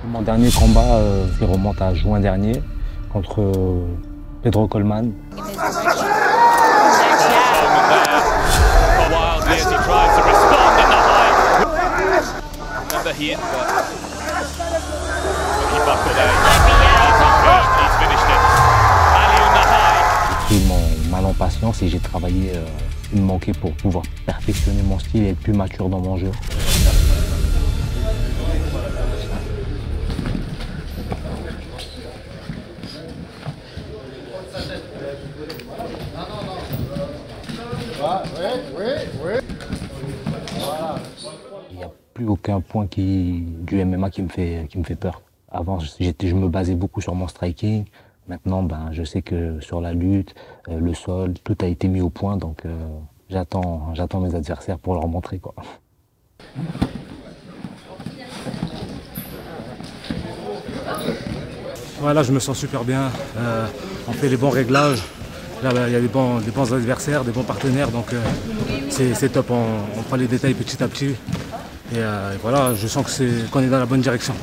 Mon dernier combat, il remonte à juin dernier contre Pedro Coleman. J'ai pris mon mal en patience et j'ai travaillé, il me manquait pour pouvoir perfectionner mon style et être plus mature dans mon jeu. Il n'y a plus aucun point du MMA qui me fait peur. Avant, je me basais beaucoup sur mon striking. Maintenant, je sais que sur la lutte, le sol, tout a été mis au point. Donc, j'attends mes adversaires pour leur montrer, quoi. Voilà, je me sens super bien. On fait les bons réglages. Là, il y a des bons adversaires, des bons partenaires. Donc, c'est top. On prend les détails petit à petit. Et voilà, je sens qu'on est dans la bonne direction.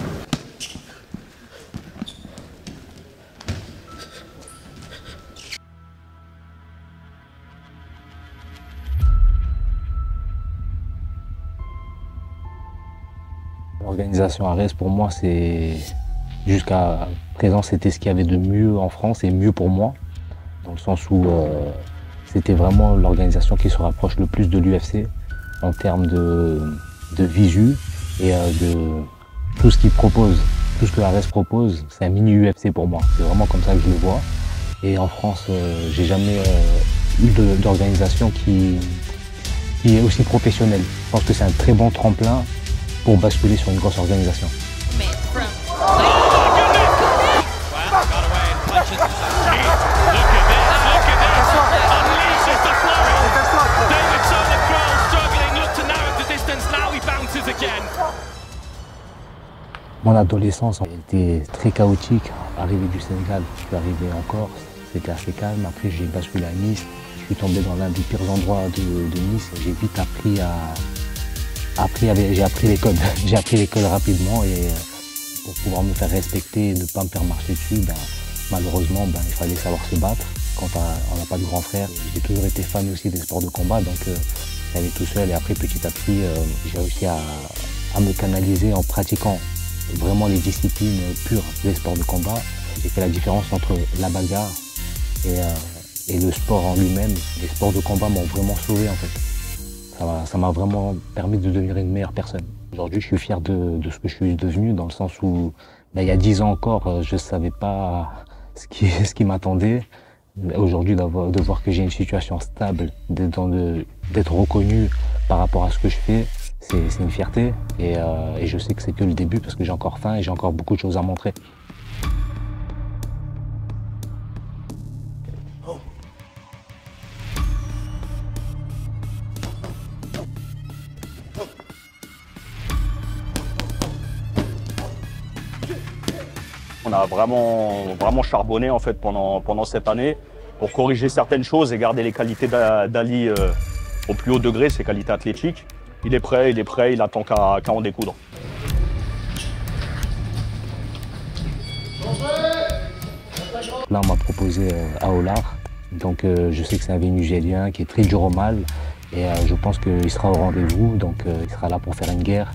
L'organisation Ares, pour moi, jusqu'à présent, c'était ce qu'il y avait de mieux en France et mieux pour moi, dans le sens où c'était vraiment l'organisation qui se rapproche le plus de l'UFC en termes de visu et de tout ce qu'il propose. Tout ce que Ares propose, c'est un mini UFC pour moi. C'est vraiment comme ça que je le vois. Et en France, j'ai jamais eu d'organisation qui est aussi professionnelle. Je pense que c'est un très bon tremplin pour basculer sur une grosse organisation. Mon adolescence a été très chaotique. Arrivé du Sénégal, je suis arrivé en Corse, c'était assez calme. Après, j'ai basculé à Nice. Je suis tombé dans l'un des pires endroits de Nice. J'ai vite appris j'ai appris les codes. J'ai appris les codes rapidement et pour pouvoir me faire respecter et ne pas me faire marcher dessus, malheureusement, il fallait savoir se battre quand on n'a pas de grand frère. J'ai toujours été fan aussi des sports de combat, donc j'allais tout seul et après petit à petit, j'ai réussi à me canaliser en pratiquant vraiment les disciplines pures des sports de combat. J'ai fait la différence entre la bagarre et le sport en lui-même. Les sports de combat m'ont vraiment sauvé en fait. Ça m'a vraiment permis de devenir une meilleure personne. Aujourd'hui, je suis fier de ce que je suis devenu, dans le sens où il y a 10 ans encore, je ne savais pas ce qui m'attendait. Aujourd'hui, de voir que j'ai une situation stable, d'être reconnu par rapport à ce que je fais, c'est une fierté. Et je sais que c'est que le début parce que j'ai encore faim et j'ai encore beaucoup de choses à montrer. On a vraiment charbonné en fait pendant cette année pour corriger certaines choses et garder les qualités d'Ali au plus haut degré, ses qualités athlétiques. Il est prêt, il attend qu'à en découdre. Là, on m'a proposé Aolar, donc je sais que c'est un Vénusélien qui est très dur au mal et je pense qu'il sera au rendez-vous, donc il sera là pour faire une guerre.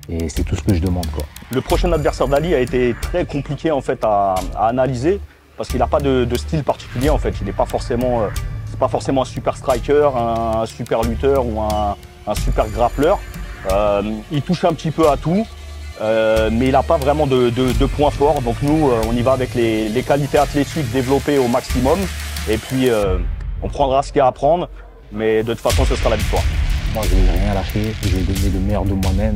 Et c'est tout ce que je demande, quoi. Le prochain adversaire d'Ali a été très compliqué en fait à analyser parce qu'il n'a pas de style particulier en fait. Il n'est pas forcément, c'est pas forcément un super striker, un super lutteur ou un super grappleur. Il touche un petit peu à tout, mais il n'a pas vraiment de points forts. Donc nous, on y va avec les qualités athlétiques développées au maximum. Et puis on prendra ce qu'il y a à prendre, mais de toute façon, ce sera la victoire. Moi, je ne vais rien lâcher. Je vais donner le meilleur de moi-même.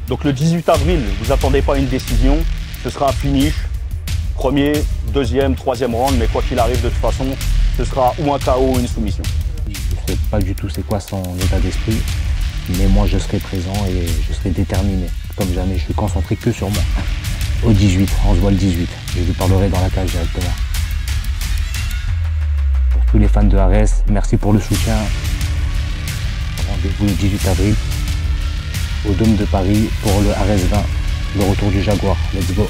Donc le 18 avril, vous attendez pas une décision, ce sera un finish. Premier, deuxième, troisième round, mais quoi qu'il arrive, de toute façon, ce sera ou un KO ou une soumission. Je ne sais pas du tout c'est quoi son état d'esprit, mais moi je serai présent et je serai déterminé. Comme jamais, je suis concentré que sur moi. Au 18, on se voit le 18. Je lui parlerai dans la cage directement. Pour tous les fans de Ares, merci pour le soutien. rendez-vous le 18 avril au Dôme de Paris pour le RS20, le retour du Jaguar. Let's go!